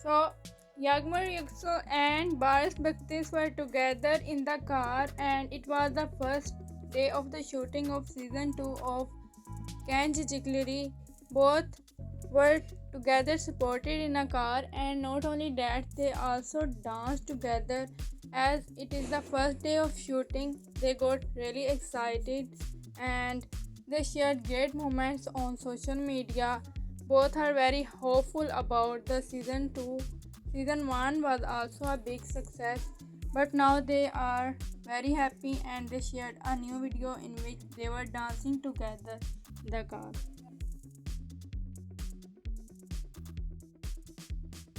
So, Yağmur Yüksel and Barış Baktaş were together in the car, and it was the first day of the shooting of season 2 of Çiçekleri. Both were together supported in a car, and not only that, they also danced together. As it is the first day of shooting, they got really excited and they shared great moments on social media. Both are very hopeful about the season 2. Season 1 was also a big success, but now they are very happy and they shared a new video in which they were dancing together in the car.